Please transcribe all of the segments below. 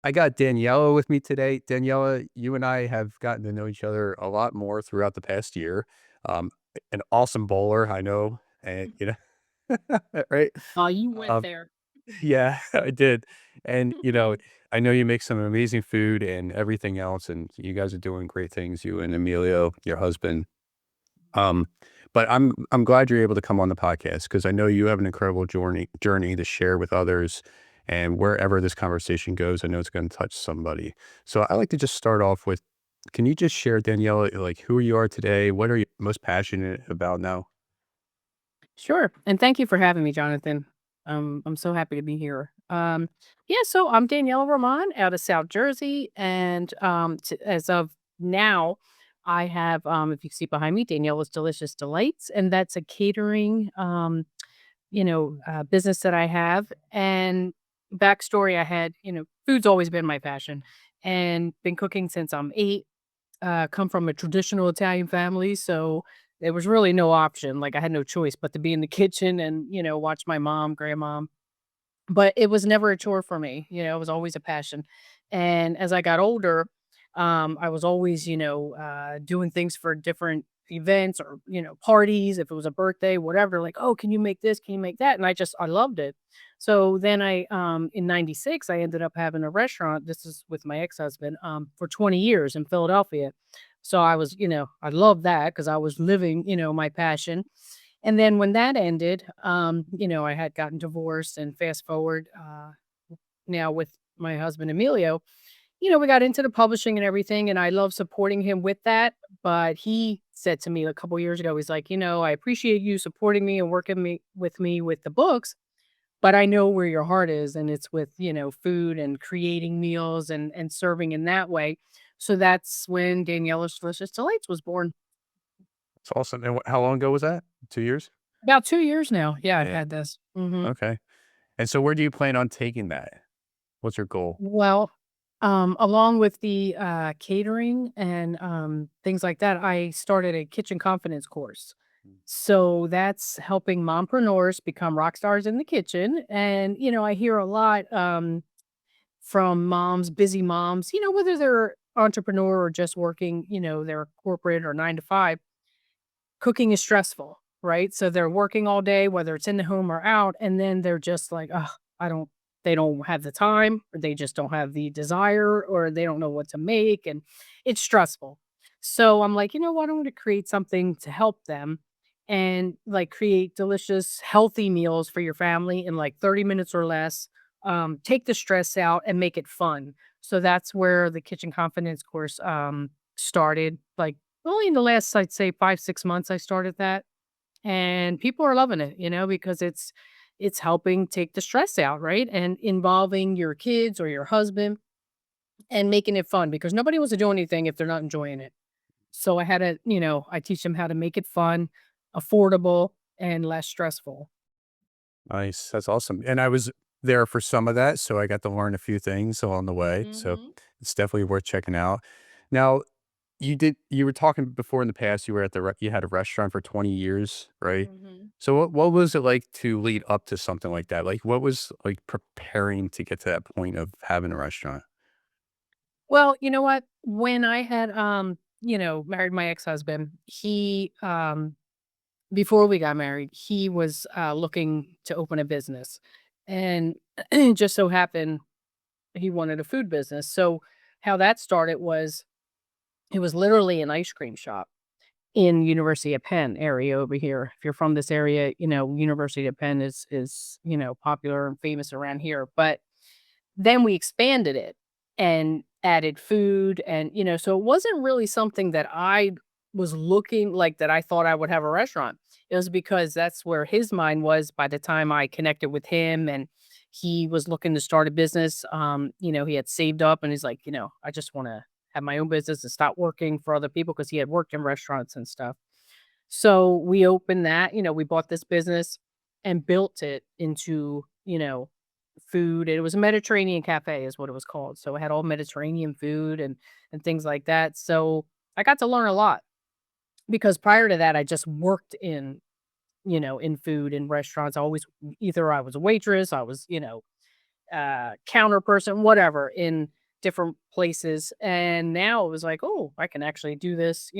I got Daniela with me today. Daniela, you and I have gotten to know each other a lot more throughout the past year. Um, an awesome bowler, I know, and right? Oh, you went Um, there. yeah, I did, and I know you make some amazing food and everything else, and you guys are doing great things. You and Emilio, your husband. Um, but I'm glad you're able to come on the podcast because I know you have an incredible journey to share with others. And wherever this conversation goes, I know it's going to touch somebody. So I like to just start off with, can you just share, Danielle, like who you are today? What are you most passionate about now? Sure. And thank you for having me, Jonathan. I'm so happy to be here. Yeah, so I'm Daniela Roman out of South Jersey. And as of now, I have, if you see behind me, Daniela's Delicious Delights. And that's a catering, business that I have. And backstory I had, food's always been my passion and been cooking since I'm 8. Come from a traditional Italian family, so there was really no option, like, I had no choice but to be in the kitchen and, watch my mom, grandma, but it was never a chore for me, it was always a passion, and as I got older, I was always, doing things for different events or, parties, if it was a birthday, whatever, like, "Oh, can you make this? Can you make that?" And I loved it. So then in '96, I ended up having a restaurant, this is with my ex-husband, for 20 years in Philadelphia. So I was, I loved that because I was living, my passion. And then when that ended, I had gotten divorced and fast forward, now with my husband Emilio, we got into the publishing and everything, and I love supporting him with that. But he said to me a couple years ago, he's like, I appreciate you supporting me and working me with the books, but I know where your heart is, and it's with, food and creating meals and serving in that way. So that's when Daniela's Delicious Delights was born. It's awesome. And how long ago was that? 2 years? About 2 years now. Yeah, I've Yeah. had this. Hmm. Okay. And so where do you plan on taking that? What's your goal? Well, along with the, catering and, things like that, I started a kitchen confidence course. So that's helping mompreneurs become rock stars in the kitchen. And, I hear a lot, from moms, busy moms, whether they're entrepreneur or just working, their corporate or 9 to 5, cooking is stressful, right? So they're working all day, whether it's in the home or out, and then they're just like, oh, I don't, they don't have the time, or they just don't have the desire, or they don't know what to make. And it's stressful. So I'm like, why don't we create something to help them and like create delicious, healthy meals for your family in like 30 minutes or less? Take the stress out and make it fun. So that's where the kitchen confidence course started. Like only in the last, I'd say 5, 6 months I started that, and people are loving it, because it's helping take the stress out, right? And involving your kids or your husband and making it fun because nobody wants to do anything if they're not enjoying it. So I had to, I teach them how to make it fun, affordable, and less stressful. Nice. That's awesome. And I was there for some of that, so I got to learn a few things along the way. So Mhm. it's definitely worth checking out. Now, you were talking before in the past, you were at you had a restaurant for 20 years, right? Mhm. So what was it like to lead up to something like that? Like what was like preparing to get to that point of having a restaurant? Well, you know what? When I had married my ex-husband, he before we got married, he was, looking to open a business, and it just so happened he wanted a food business, so how that started was it was literally an ice cream shop in University of Penn area over here. If you're from this area, University of Penn is, popular and famous around here, but then we expanded it and added food and, so it wasn't really something that I was looking like that I thought I would have a restaurant. It was because that's where his mind was by the time I connected with him and he was looking to start a business. He had saved up and he's like, I just want to have my own business and stop working for other people because he had worked in restaurants and stuff. So we opened that, we bought this business and built it into, food. It was a Mediterranean cafe is what it was called. So it had all Mediterranean food and things like that. So I got to learn a lot because prior to that I just worked in food in restaurants. I always either I was a waitress, I was, counter person, whatever, in different places. And now it was like, oh, I can actually do this,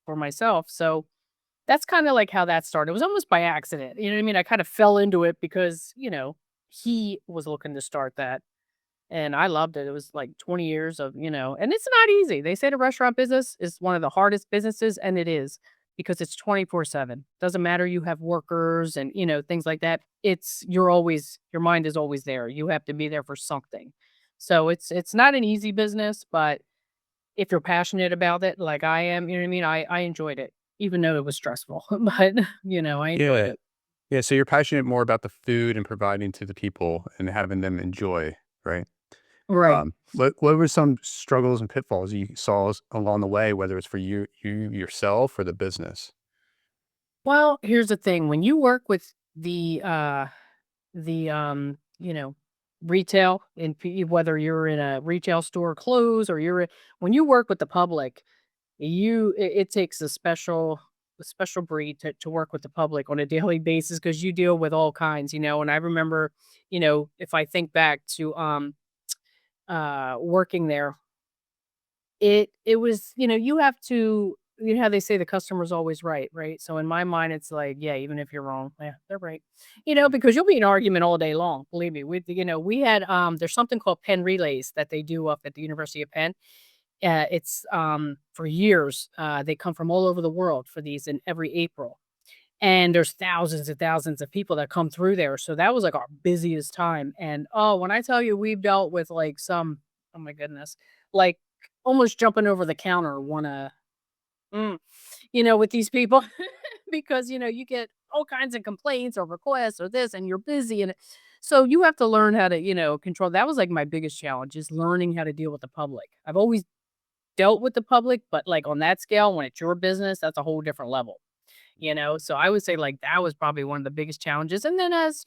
for myself. So that's kind of like how that started. It was almost by accident. You know what I mean? I kind of fell into it because, he was looking to start that. And I loved it. It was like 20 years of, and it's not easy. They say the restaurant business is one of the hardest businesses, and it is because it's 24/7. Doesn't matter you have workers and, things like that. Your mind is always there. You have to be there for something. So it's not an easy business, but if you're passionate about it like I am, you know what I mean? I enjoyed it even though it was stressful, but I enjoyed Yeah. it. Yeah, so you're passionate more about the food and providing to the people and having them enjoy, right? Right. What were some struggles and pitfalls you saw along the way, whether it's for you yourself or the business? Well, here's the thing. When you work with the retail and whether you're in a retail store clothes or when you work with the public, it takes a special breed to work with the public on a daily basis because you deal with all kinds, and I remember, if I think back to working there, it was, you have to, how they say the customer's always right, right? So in my mind, it's like, yeah, even if you're wrong, yeah, they're right. Because you'll be in an argument all day long. Believe me, we had there's something called Penn Relays that they do up at the University of Penn. It's for years. They come from all over the world for these in every April. And there's thousands and thousands of people that come through there. So that was like our busiest time. And oh, when I tell you we've dealt with like oh my goodness, like almost jumping over the counter, mm, with these people because, you get all kinds of complaints or requests or this and you're busy. So you have to learn how to, control. That was like my biggest challenge is learning how to deal with the public. I've always dealt with the public, but like on that scale, when it's your business, that's a whole different level. So I would say, like, that was probably one of the biggest challenges, and then as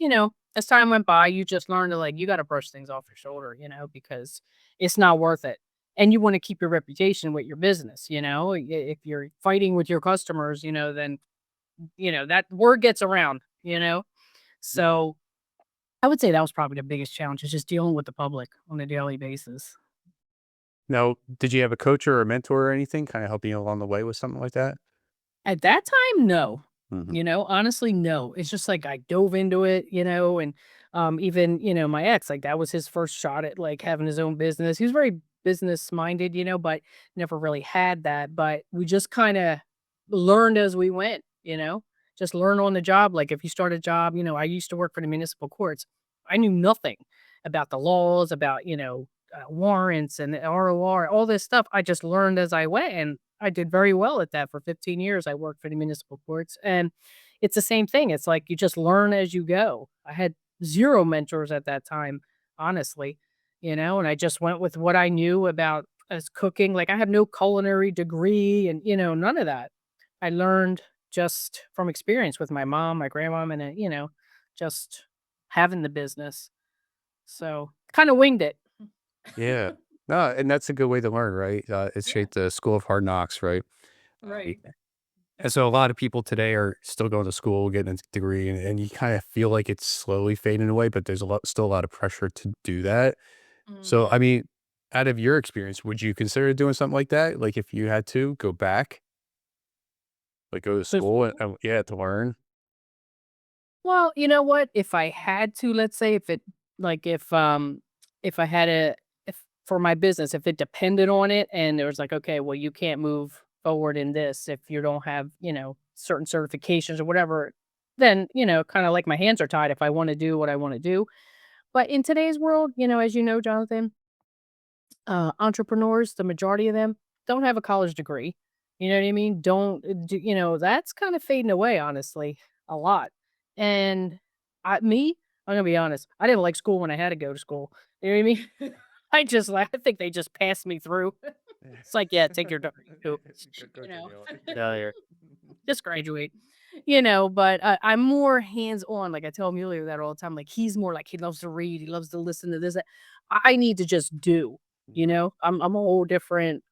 time went by, you just learn to, like, you gotta brush things off your shoulder, because it's not worth it, and you wanna keep your reputation with your business, if you're fighting with your customers, then, that word gets around, so I would say that was probably the biggest challenge is just dealing with the public on a daily basis. Now, did you have a coach or a mentor or anything kinda helping you along the way with something like that? At that time, no. Mhm. Honestly, no. It's just like I dove into it, and even, my ex, like that was his first shot at like having his own business. He was very business minded, but never really had that. But we just kind of learned as we went, just learn on the job. Like if you start a job, I used to work for the municipal courts. I knew nothing about the laws, about, warrants and the ROR, all this stuff. I just learned as I went. And I did very well at that for 15 years. I worked for the municipal courts, and it's the same thing. It's like you just learn as you go. I had 0 mentors at that time, honestly, and I just went with what I knew about as cooking. Like, I have no culinary degree and, none of that. I learned just from experience with my mom, my grandmom, and, just having the business. So, kinda winged it. Yeah. No, and that's a good way to learn, right? It's Yeah, straight the school of hard knocks, right? Um, right. and so a lot of people today are still going to school, getting a degree, and you kind of feel like it's slowly fading away, but there's still a lot of pressure to do that. So, I Mhm. mean, out of your experience, would you consider doing something like that? Like if you had to go back, like go to So school and yeah, to learn. Well, you know what? If I had to, let's say if it like if I had a if for my business, if it depended on it and there was like, okay, well, you can't move forward in this if you don't have, certain certifications or whatever, then, kind of like my hands are tied if I want to do what I want to do. But in today's world, as you know, Jonathan, entrepreneurs, the majority of them don't have a college degree. You know what I mean? Don't do, that's kind of fading away, honestly, a lot. And I'm gonna be honest, I didn't like school when I had to go to school. You know what I mean? I think they just passed me through. It's like, yeah, take your degree, go, Go you to know, get out of here. just graduate. But I'm more hands on. Like I tell Emilio that all the time. Like he's more like he loves to read, he loves to listen to this. That. I need to just do. I'm a whole different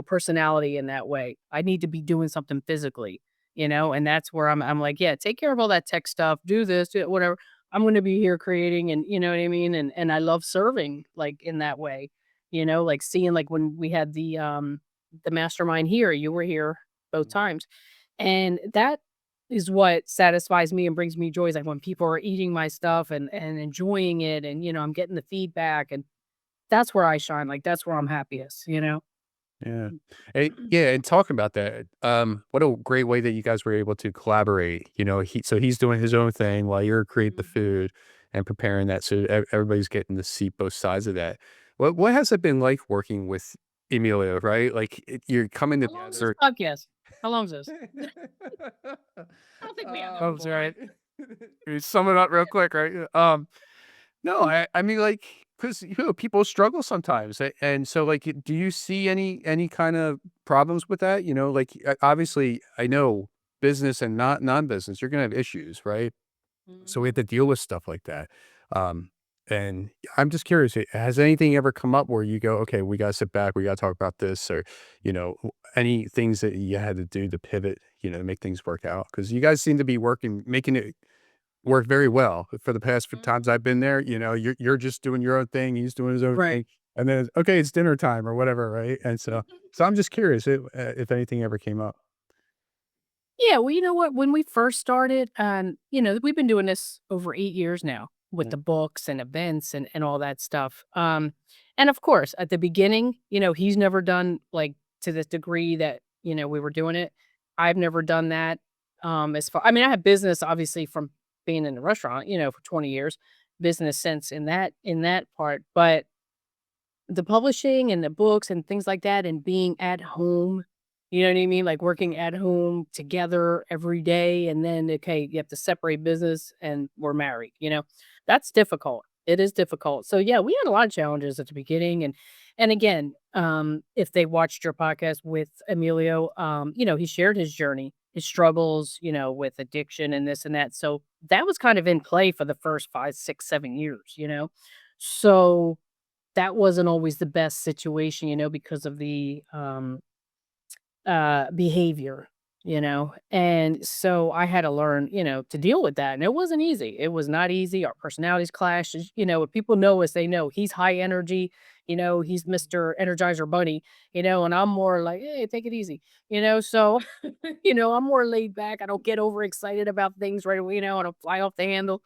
personality in that way. I need to be doing something physically. And that's where I'm like, yeah, take care of all that tech stuff, do this, do whatever. I'm going to be here creating, and you know what I mean? And I love serving like in that way. Like seeing like when we had the mastermind here, you were here both Mhm. times. And that is what satisfies me and brings me joy, is like when people are eating my stuff and enjoying it, and I'm getting the feedback, and that's where I shine. Like that's where I'm happiest. Yeah. Yeah, and talking about that, what a great way that you guys were able to collaborate. He's doing his own thing while you're creating the Mhm. food and preparing that, so everybody's getting to see both sides of that. What has it been like working with Emilio, right? Like, you're coming How long is this together. podcast? How long is this? I don't think we have that Oh, before, right? sorry. You sum it up real quick, right? No, I mean, like, because people struggle sometimes, and so, like, do you see any kind of problems with that? Like, obviously, I know business and not non-business, you're gonna have issues, right? So we Mhm. have to deal with stuff like that. Um, and I'm just curious, has anything ever come up where you go, okay, we gotta sit back, we gotta talk about this, or any things that you had to do to pivot, to make things work out? Because you guys seem to be making it work very well. For the past few times Mhm. I've been there, you're just doing your own thing, he's doing his own Right. thing, and then, okay, it's dinner time or whatever, right? And so I'm just curious if anything ever came up. Yeah, well, you know what? When we first started, we've been doing this over 8 years now with Mm, the books and events and all that stuff. And of course, at the beginning, he's never done like to this degree that, we were doing it. I've never done that. I mean, I have business obviously from being in the restaurant, for 20 years, business sense in that part. But the publishing and the books and things like that and being at home, you know what I mean? Like working at home together every day, and then, okay, you have to separate business and we're married. That's difficult. It is difficult. So yeah, we had a lot of challenges at the beginning, and again, if they watched your podcast with Emilio, he shared his journey, his struggles, with addiction and this and that. So that was kind of in play for the first 5, 6, 7 years. So that wasn't always the best situation, because of the, behavior. And so I had to learn, to deal with that, and it wasn't easy. It was not easy. Our personalities clashed. What people know is they know he's high energy, he's Mr. Energizer Bunny, and I'm more like, hey, take it easy, so I'm more laid back. I don't get overexcited about things right away, I don't fly off the handle.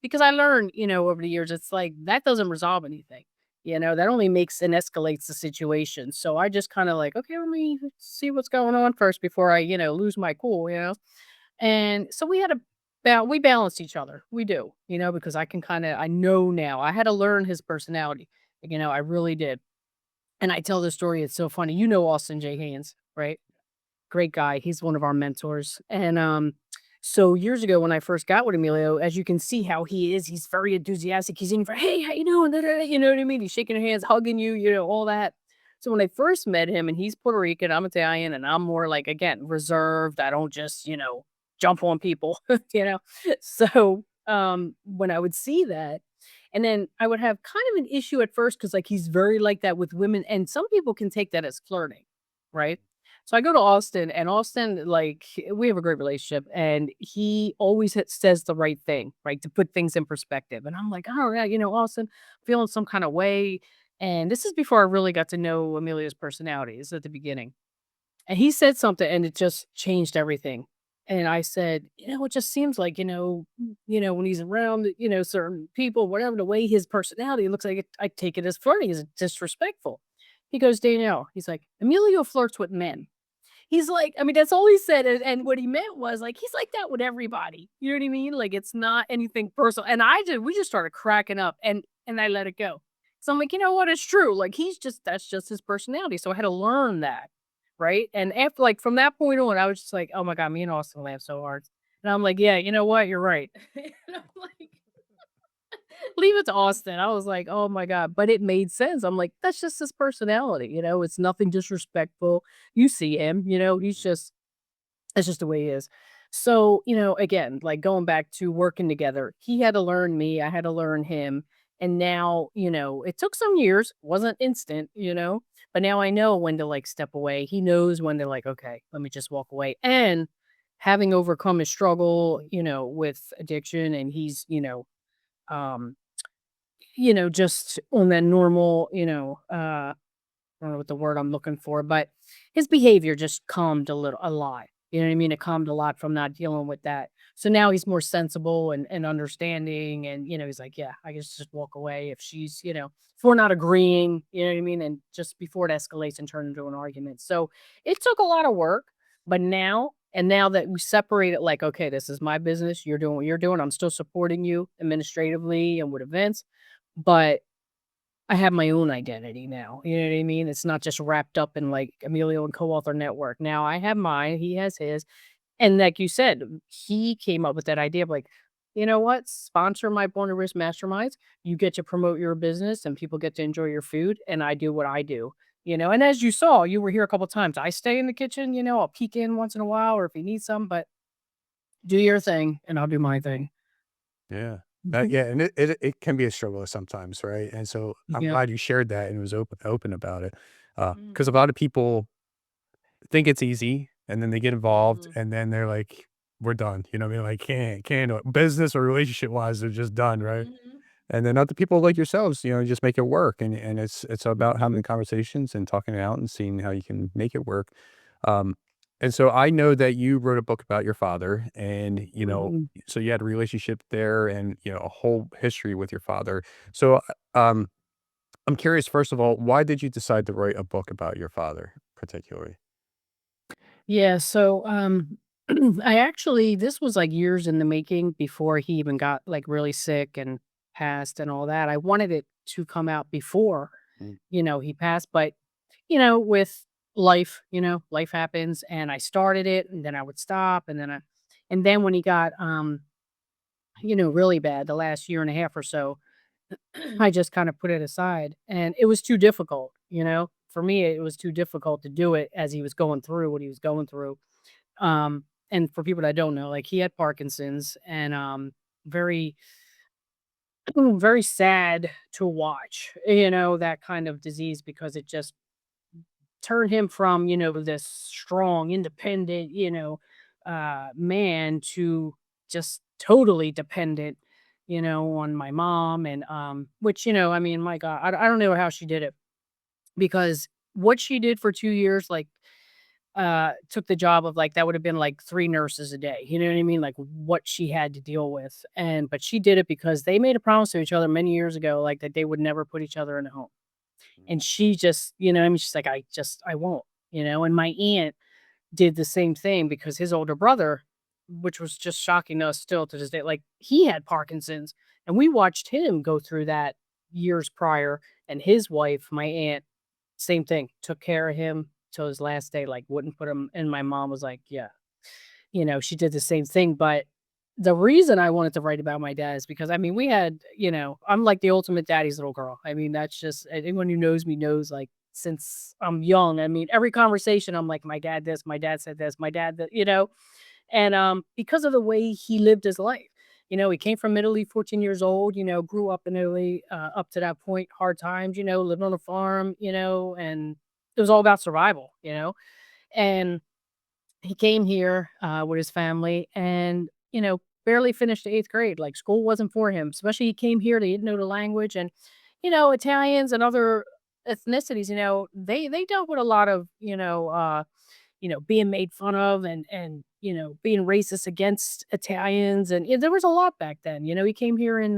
Because I learned, over the years, it's like that doesn't resolve anything. That only makes and escalates the situation. So I just kind of like, okay, let me see what's going on first before I, lose my cool. And so we balance each other. We do, because I know now. I had to learn his personality. I really did. And I tell this story, it's so funny. Austin J. Haynes, right? Great guy. He's one of our mentors. And so years ago when I first got with Emilio, as you can see how he is, he's very enthusiastic. He's in for, hey, how you doing? Da, da, da," You know what I mean? He's shaking your hands, hugging you, all that. So when I first met him, and he's Puerto Rican, I'm Italian, and I'm more like, again, reserved. I don't just, jump on people, you know. So when I would see that, and then I would have kind of an issue at first because like he's very like that with women, and some people can take that as flirting, right? So I go to Austin, and Austin, like, we have a great relationship, and he always says the right thing, right, to put things in perspective. And I'm like, oh yeah, Austin, feeling some kind of way. And this is before I really got to know Amelia's personality. This is at the beginning. And he said something, and it just changed everything. And I said, it just seems like, when he's around, certain people, whatever, the way his personality looks like, I take it as flirting, is disrespectful. He goes, Danielle, he's like, Emilio flirts with men. He's like, I mean, that's all he said, and what he meant was, like, he's like that with everybody, you know what I mean? Like, it's not anything personal, and we just started cracking up, and I let it go. So I'm like, "You know what? It's true, like, that's just his personality," so I had to learn that, right? And after like, from that point on, I was just like, "Oh my god, me and Austin laugh so hard." And I'm like, "Yeah, you know what? You're right." And I'm like, leave it to Austin. I was like, "Oh my god," but it made sense. I'm like, "That's just his personality, it's nothing disrespectful." You see him, he's just that's just the way he is. So, again, like going back to working together, he had to learn me, I had to learn him. And now, it took some years, wasn't instant, but now I know when to like step away. He knows when to like, okay, let me just walk away. And having overcome his struggle, with addiction, and he's, um, just on that normal, I don't know what the word I'm looking for, but his behavior just calmed a lot. You know what I mean? It calmed a lot from not dealing with that. So now he's more sensible and understanding. And, he's like, yeah, I can just walk away if she's, if we're not agreeing, you know what I mean? And just before it escalates and turns into an argument. So it took a lot of work, but now that we separate it, like, okay, this is my business. You're doing what you're doing. I'm still supporting you administratively and with events, but I have my own identity now, you know what I mean? It's not just wrapped up in, like, Emilio and Co-Author Network. Now I have mine, he has his, and like you said, he came up with that idea of, like, "You know what? Sponsor my Born to Risk masterminds. You get to promote your business, and people get to enjoy your food, and I do what I do." And as you saw, you were here a couple times. I stay in the kitchen, I'll peek in once in a while or if you need some, but do your thing, and I'll do my thing. Yeah. Mhm. Yeah, and it can be a struggle sometimes, right? And so I'm Yep. glad you shared that and was open about it. Mhm. Because a lot of people think it's easy, and then they get involved, Mhm. and then they're like, "We're done." You know what I mean? Like, can't business or relationship wise, they're just done, right? Mhm. And then other people like yourselves, just make it work, and it's about Mhm. having conversations and talking it out and seeing how you can make it work. Um, and so I know that you wrote a book about your father, and Mhm. so you had a relationship there, and a whole history with your father. So, I'm curious, first of all, why did you decide to write a book about your father, particularly? Yeah, so I actually this was like years in the making before he even got like really sick and passed and all that. I wanted it to come out before, Mm, he passed, but with life, life happens and I started it and then I would stop and then when he got really bad the last year and a half or so, I just kind of put it aside and it was too difficult, For me it was too difficult to do it as he was going through what he was going through. And for people that don't know, like he had Parkinson's and very very sad to watch, that kind of disease because it just turned him from, this strong, independent, man to just totally dependent, on my mom and which, I mean, my God, I don't know how she did it because what she did for 2 years, like took the job of, like that would have been, like, 3 nurses a day, you know what I mean? Like, what she had to deal with, but she did it because they made a promise to each other many years ago, like, that they would never put each other in a home, mm, and she just I mean, she's like, I won't," and my aunt did the same thing because his older brother, which was just shocking to us still to this day, like, he had Parkinson's, and we watched him go through that years prior, and his wife, my aunt, same thing, took care of him till his last day, like, wouldn't put him and my mom was like, "Yeah." She did the same thing, but the reason I wanted to write about my dad is because, I mean, we had I'm like the ultimate daddy's little girl. I mean, that's just anyone who knows me knows, like, since I'm young, I mean, every conversation, I'm like, "My dad this, my dad said this, my dad that," And, because of the way he lived his life. He came from Italy, 14 years old, grew up in Italy, up to that point, hard times, lived on a farm, and it was all about survival, And he came here, with his family and, barely finished the 8th grade. Like, school wasn't for him, especially he came here, they didn't know the language and, Italians and other ethnicities, they dealt with a lot of, being made fun of and, being racist against Italians, and, there was a lot back then, he came here in,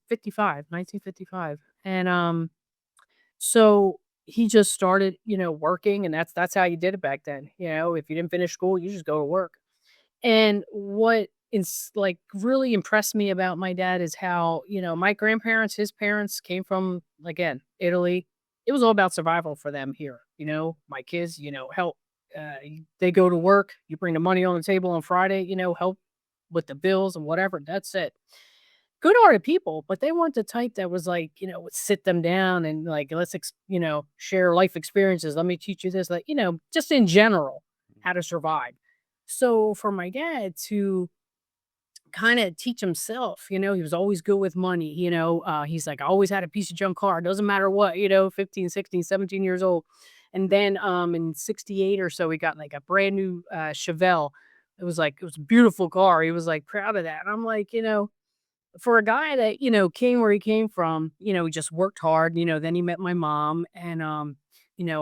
55, 1955, and, so he just started, working, and that's how you did it back then, if you didn't finish school, you just go to work. And what is like really impressed me about my dad is how, my grandparents, his parents came from again, Italy. It was all about survival for them here. My kids, help they go to work, you bring the money on the table on Friday, help with the bills and whatever. That's it. Good-hearted people, but they weren't the type that was like, would sit them down and like, let's, share life experiences. Let me teach you this, like, just in general, how to survive. So for my dad to kind of teach himself, he was always good with money, he's like, I always had a piece of junk car. Doesn't matter what, 15, 16, 17 years old. And then in 68 or so, we got like a brand new Chevelle It was a beautiful car. He was like proud of that. And I'm like, for a guy that, came where he came from, he just worked hard, then he met my mom and,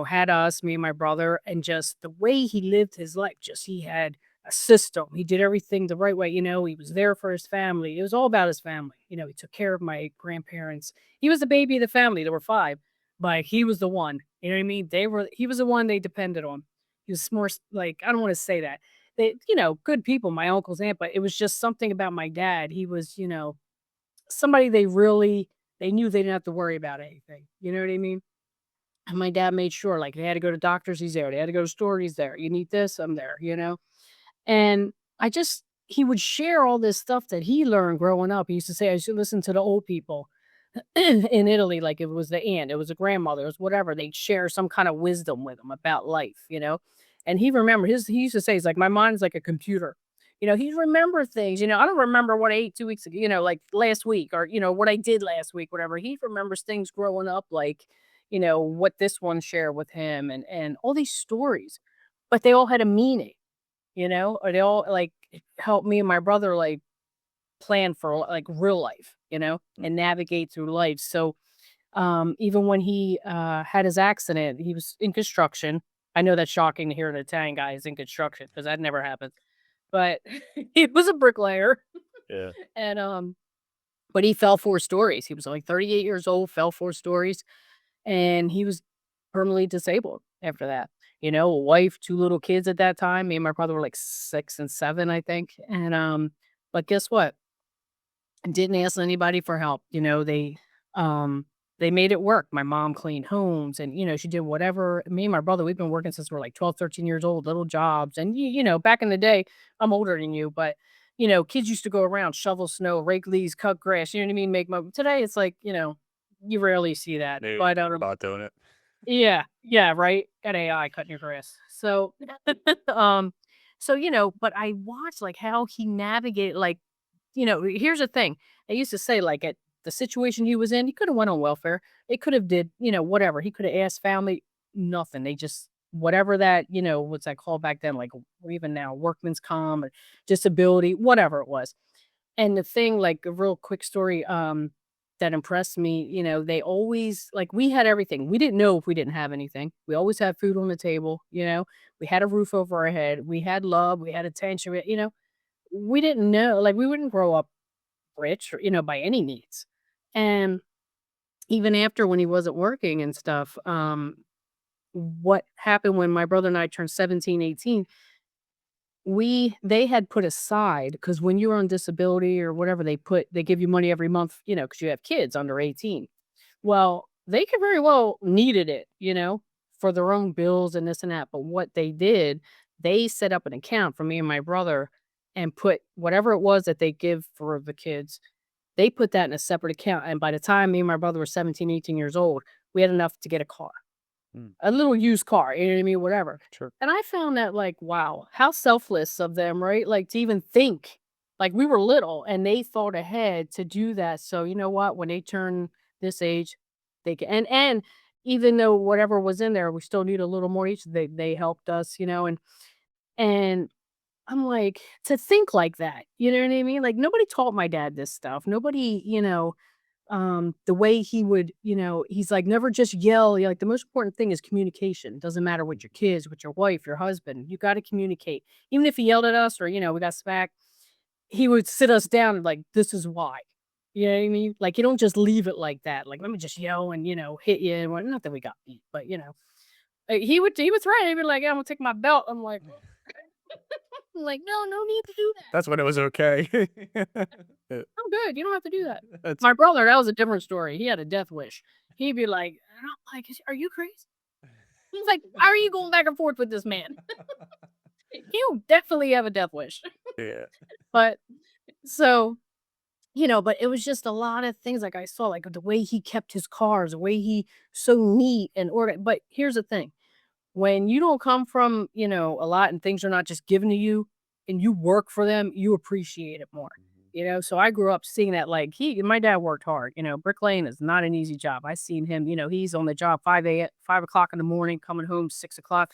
had us, me and my brother, and just the way he lived his life, just he had a system. He did everything the right way, he was there for his family. It was all about his family. He took care of my grandparents. He was the baby of the family. There were five, but he was the one. You know what I mean? He was the one they depended on. He was more like, I don't want to say that. They, good people, my uncles, aunt, but it was just something about my dad. He was, somebody they knew they didn't have to worry about anything, you know what I mean? And my dad made sure, like, they had to go to doctors, he's there. They had to go to store, he's there. You need this, I'm there, you know? And he would share all this stuff that he learned growing up. He used to say, "I should listen to the old people." In Italy, like, it was the aunt, it was a grandmother, it was whatever, they'd share some kind of wisdom with him about life, And he used to say, he's like, "My mind's like a computer." He'd remember things, "I don't remember what I ate 2 weeks ago, like last week or, what I did last week, whatever." He remembers things growing up, like, what this one shared with him and all these stories, but they all had a meaning, or they all, like, helped me and my brother, like, plan for, like, real life, Mm. and navigate through life. So, even when he, had his accident, he was in construction. I know that's shocking to hear an Italian guy is in construction because that never happens, but he was a bricklayer Yeah. and, but he fell 4 stories. He was, like, 38 years old, fell 4 stories, and he was permanently disabled after that. A wife, 2 little kids at that time. Me and my brother were, like, 6 and 7, I think, and, but guess what? Didn't ask anybody for help, um, they made it work. My mom cleaned homes and, she did whatever. Me and my brother, we've been working since we're like 12, 13 years old, little jobs. And, back in the day, I'm older than you, but, kids used to go around, shovel snow, rake leaves, cut grass, you know what I mean? Make my, today it's like, you rarely see that, Maybe but, about doing it. yeah, yeah, right. Got AI cutting your grass. So, um, but I watched like how he navigated, like, here's the thing. I used to say, like, at the situation he was in, he could have went on welfare. It could have did, whatever. He could have asked family, nothing. They just whatever that, what's that called back then, like, or even now, workman's comp or disability, whatever it was. And the thing, like, a real quick story, that impressed me, they always like, we had everything. We didn't know if we didn't have anything. We always had food on the table, We had a roof over our head. We had love. We had attention. We didn't know, like, we wouldn't grow up rich or, by any means. And even after when he wasn't working and stuff, what happened when my brother and I turned 17, 18, they had put aside because when you're on disability or whatever, they give you money every month, because you have kids under 18. Well, they could very well needed it, for their own bills and this and that. But what they did, they set up an account for me and my brother and put whatever it was that they give for the kids, they put that in a separate account. And by the time me and my brother were 17, 18 years old, we had enough to get a car. Mm. A little used car, you know what I mean, whatever. Sure. And I found that, like, wow, how selfless of them, right? Like, to even think. Like, we were little and they thought ahead to do that. So, you know what? When they turn this age, they can and even though whatever was in there, we still need a little more each, they helped us, and I'm like, to think like that, you know what I mean? Like, nobody taught my dad this stuff. Nobody, the way he would, he's like, never just yell. Like, the most important thing is communication. Doesn't matter with your kids, with your wife, your husband. You got to communicate. Even if he yelled at us or, we got smacked, he would sit us down and like, this is why. You know what I mean? Like, you don't just leave it like that. Like, let me just yell and, hit you. And not that we got beat, but, he would threaten. He'd be like, "Yeah, I'm going to take my belt." I'm like, I'm like, no, no need to do that. That's when it was okay. Yeah, I'm good. You don't have to do that. that's My brother, that was a different story. He had a death wish. He'd be like, and I'm like, "Are you crazy?" He's like, "Why are you going back and forth with this man? You definitely have a death wish." yeah. But so, but it was just a lot of things like I saw, like the way he kept his cars, the way he so neat and order. But here's the thing. When you don't come from, a lot and things are not just given to you and you work for them, you appreciate it more. Mhm. So I grew up seeing that like my dad worked hard, bricklaying is not an easy job. I seen him, he's on the job 5 o'clock in the morning, coming home 6 o'clock.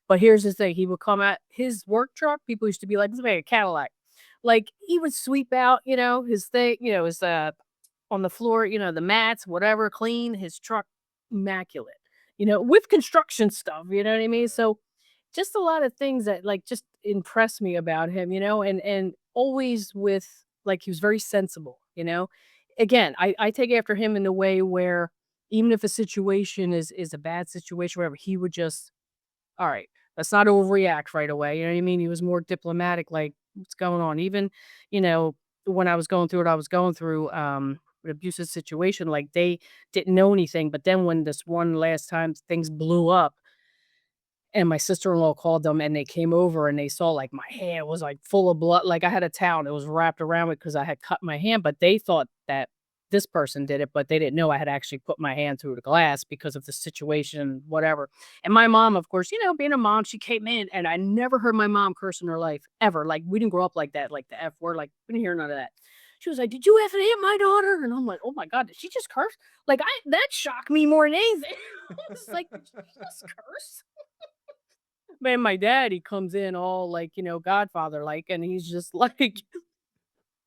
But here's the thing, he would come at his work truck, people used to be like, "This is like a Cadillac." Like, he would sweep out, his thing, his, on the floor, the mats, whatever, clean, his truck, immaculate, with construction stuff, you know what I mean? So, just a lot of things that, like, just impress me about him, and always with like, he was very sensible, Again, I take after him in the way where even if a situation is a bad situation, whatever, he would just, "All right, let's not overreact right away," you know what I mean? He was more diplomatic, like, "What's going on?" Even, you know, when I was going through what I was going through, an abusive situation, like, they didn't know anything, but then when this one last time things blew up, and my sister-in-law called them, and they came over, and they saw, like, my hand was, like, full of blood, like, I had a towel that was wrapped around it because I had cut my hand, but they thought that this person did it, but they didn't know I had actually put my hand through the glass because of the situation, whatever. And my mom, of course, being a mom, she came in, and I never heard my mom curse in her life, ever, like, we didn't grow up like that, like, the F word, like, we didn't hear none of that. She was like, "Did you effing hit my daughter?" And I'm like, "Oh my god, did she just curse?" Like, I that shocked me more than anything. I was like, "Did she just curse?" Man, my dad, he comes in all like, Godfather-like, and he's just like,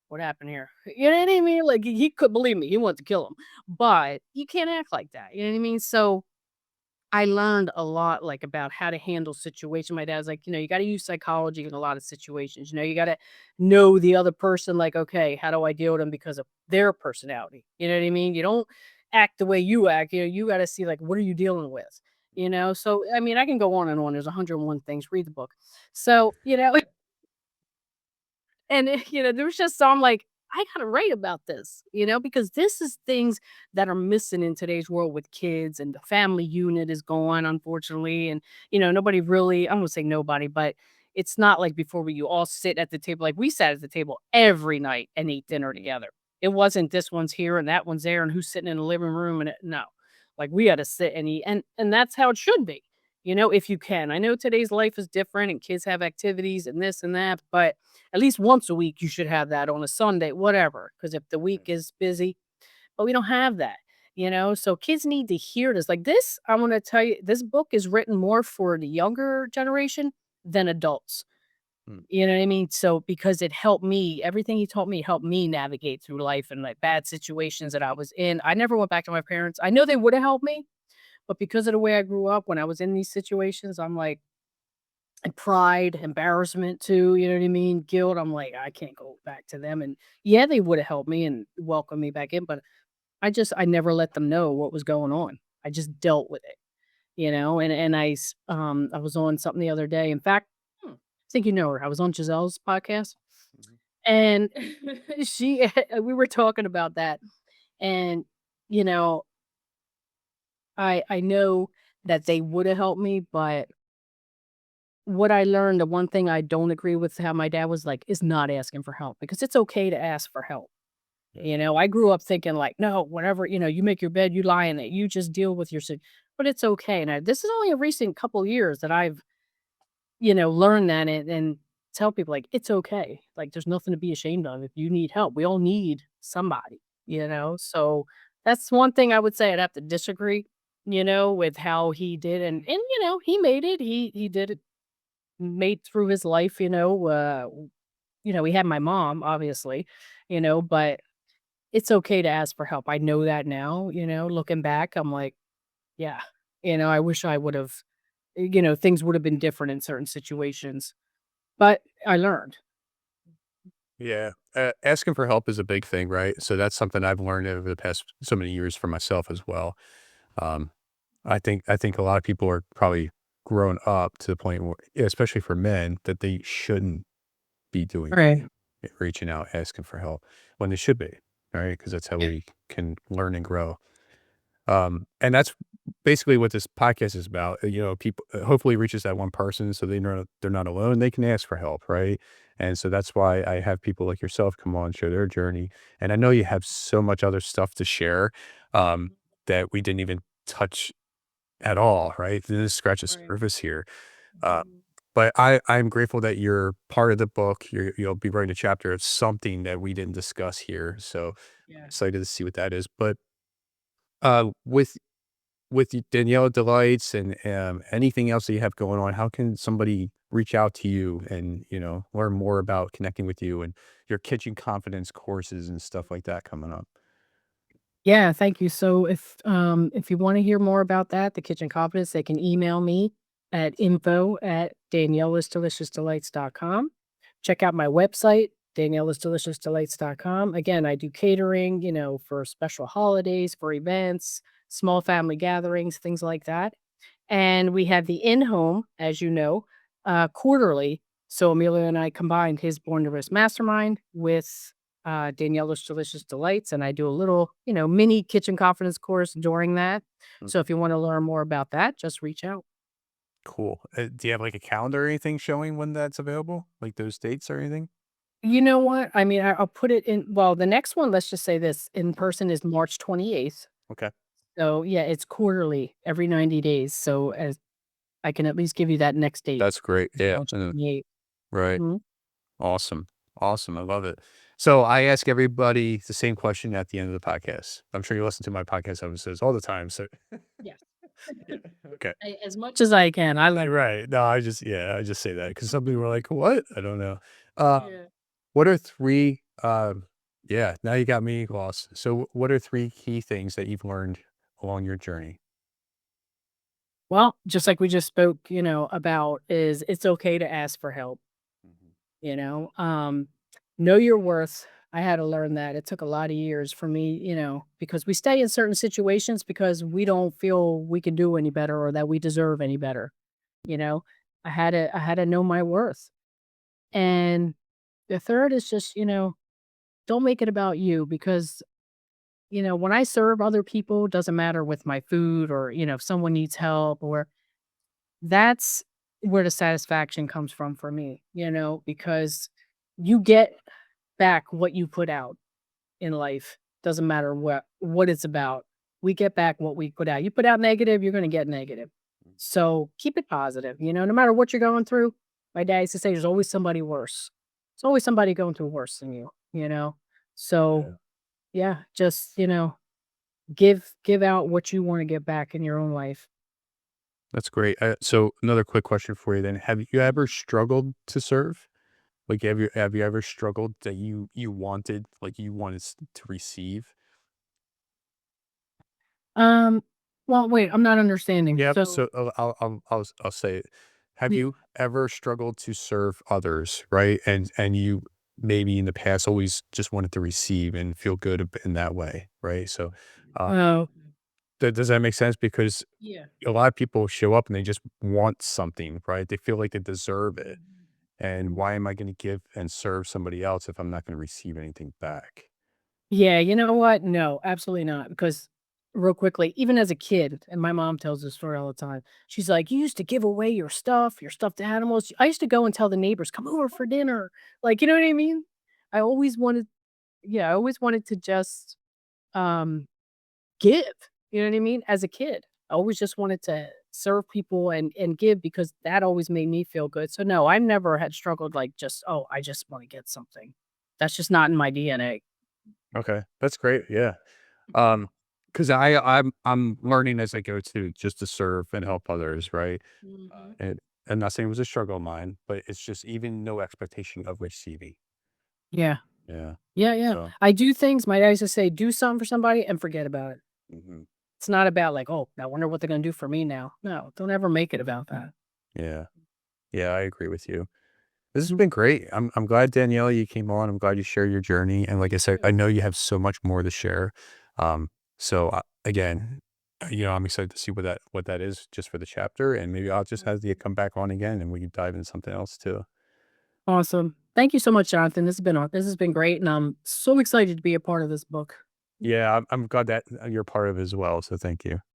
"What happened here?" You know what I mean? Like, he could believe me, he wanted to kill him, but you can't act like that, you know what I mean? So, I learned a lot, like, about how to handle situation. My dad's like, "You gotta use psychology in a lot of situations, you gotta know the other person, like, okay, how do I deal with them because of their personality?" You know what I mean? You don't act the way you act, you gotta see, like, what are you dealing with, So, I mean, I can go on and on, there's 101 things, read the book. So, and, there was just so I'm like, "I gotta write about this," because this is things that are missing in today's world with kids, and the family unit is gone, unfortunately, and, nobody really I won't say nobody, but it's not like before where you all sit at the table like, we sat at the table every night and ate dinner together. It wasn't this one's here and that one's there and who's sitting in the living room and no. Like, we had to sit and eat, and that's how it should be, if you can. I know today's life is different and kids have activities and this and that, but at least once a week, you should have that on a Sunday, whatever. Because if the week is busy, but we don't have that, So kids need to hear this. Like this, I want to tell you, this book is written more for the younger generation than adults. Mm. You know what I mean? So because it helped me, everything he taught me helped me navigate through life and like bad situations that I was in. I never went back to my parents. I know they would have helped me, but because of the way I grew up, when I was in these situations, I'm like, and pride, embarrassment too, you know what I mean? Guilt, I'm like, I can't go back to them, and yeah, they woulda helped me and welcomed me back in, but I never let them know what was going on. I just dealt with it, and I was on something the other day. In fact, I think you know her. I was on Giselle's podcast, Mhm. and we were talking about that, and, you know, I know that they woulda helped me, but what I learned, the one thing I don't agree with how my dad was like, is not asking for help because it's okay to ask for help. Yeah. I grew up thinking like, no, whatever, you make your bed, you lie in it, you just deal with your shit. But it's okay. And this is only a recent couple years that I've, learned that and tell people like it's okay. Like there's nothing to be ashamed of if you need help. We all need somebody, So that's one thing I would say I'd have to disagree, with how he did and he made it. He did it made through his life, he had my mom, obviously, but it's okay to ask for help. I know that now, looking back, I'm like, yeah, I wish I would have, things would have been different in certain situations, but I learned. Yeah. Asking for help is a big thing, right? So that's something I've learned over the past so many years for myself as well. Um, I think a lot of people are probably grown up to the point where, especially for men, that they shouldn't be doing Right. reaching out, asking for help when they should be, right? Because that's how we can learn and grow. And that's basically what this podcast is about. People hopefully reaches that one person so they know they're not alone. They can ask for help, right? And so that's why I have people like yourself come on, share their journey. And I know you have so much other stuff to share that we didn't even touch at all, right? This scratches the Right. surface here. Uh, Mhm. but I'm grateful that you're part of the book. You'll be writing a chapter of something that we didn't discuss here. So I'm Yeah. excited to see what that is. But with with Daniela Delights and anything else that you have going on, how can somebody reach out to you and, learn more about connecting with you and your kitchen confidence courses and stuff like that coming up? Yeah, thank you. So if you want to hear more about that, the kitchen confidence, they can email me at info@danielasdeliciousdelights.com. Check out my website, danielasdeliciousdelights.com. Again, I do catering, for special holidays, for events, small family gatherings, things like that. And we have the in-home, as you know, quarterly. So Emilio and I combined his Born to Risk Mastermind with Daniela's Delicious Delights, and I do a little, mini kitchen confidence course during that. Mm. So if you want to learn more about that, just reach out. Cool. Do you have like a calendar or anything showing when that's available? Like those dates or anything? You know what? I mean, I'll put it in. Well, the next one, let's just say this in person is March 28th. Okay. So yeah, it's quarterly, every 90 days. So as I can at least give you that next date, That's great. Yeah. March 28th. Right. Mhm. Awesome. Awesome. I love it. So I ask everybody the same question at the end of the podcast. I'm sure you listen to my podcast episodes all the time. So Yes. yeah. Okay. As much as I can. I love it. Right. No, I just say that because some people are like, what? I don't know. Yeah. What are three, yeah, now you got me lost. So what are three key things that you've learned along your journey? Well, just like we just spoke, about is it's okay to ask for help, Mhm. you know? Know your worth. I had to learn that. It took a lot of years for me, because we stay in certain situations because we don't feel we can do any better or that we deserve any better, you know? I had to know my worth. And the third is just, don't make it about you because, when I serve other people, doesn't matter with my food or, if someone needs help or that's where the satisfaction comes from for me, because you get back what you put out in life. Doesn't matter what it's about. We get back what we put out. You put out negative, you're gonna get negative. So keep it positive, no matter what you're going through. My dad used to say there's always somebody worse. There's always somebody going through worse than you. So Yeah, yeah, just, give out what you want to get back in your own life. that's great. So another quick question for you then. Have you ever struggled to serve? Like, have you ever struggled that you wanted, like you wanted to receive? Um, well, wait, I'm not understanding. Yep. So, So I'll say it. Have yeah. you ever struggled to serve others, right? And you maybe in the past always just wanted to receive and feel good in that way, right? So, uh, Oh, does that make sense? Because yeah. a lot of people show up and they just want something, right? They feel like they deserve it. And why am I going to give and serve somebody else if I'm not going to receive anything back? Yeah, you know what? No, absolutely not. Because real quickly, even as a kid, and my mom tells this story all the time. She's like, "You used to give away your stuffed animals." I used to go and tell the neighbors, "Come over for dinner." Like, you know what I mean? I always wanted, yeah, I always wanted to just um give. You know what I mean? As a kid, I always just wanted to serve people and give because that always made me feel good. So no, I never had struggled like just, oh, I just want to get something. That's just not in my DNA. Okay, that's great. Yeah. Because I'm learning as I go to just to serve and help others, right? Mhm. And I'm not saying it was a struggle of mine, but it's just even no expectation of receiving. Yeah. Yeah. Yeah, yeah. So, I do things my dad used to say, "Do something for somebody and forget about it." mhm. It's not about like, "Oh, I wonder what they're gonna do for me now." No, don't ever make it about that. Yeah. Yeah, I agree with you. This has been great. I'm glad Danielle you came on. I'm glad you shared your journey. And like I Me said, I too. know you have so much more to share. So again, I'm excited to see what that is just for the chapter, and maybe I'll just have you come back on again, and we can dive into something else too. Awesome. Thank you so much, Jonathan. This has been great, and I'm so excited to be a part of this book. Yeah, I'm glad that you're part of it as well. So thank you.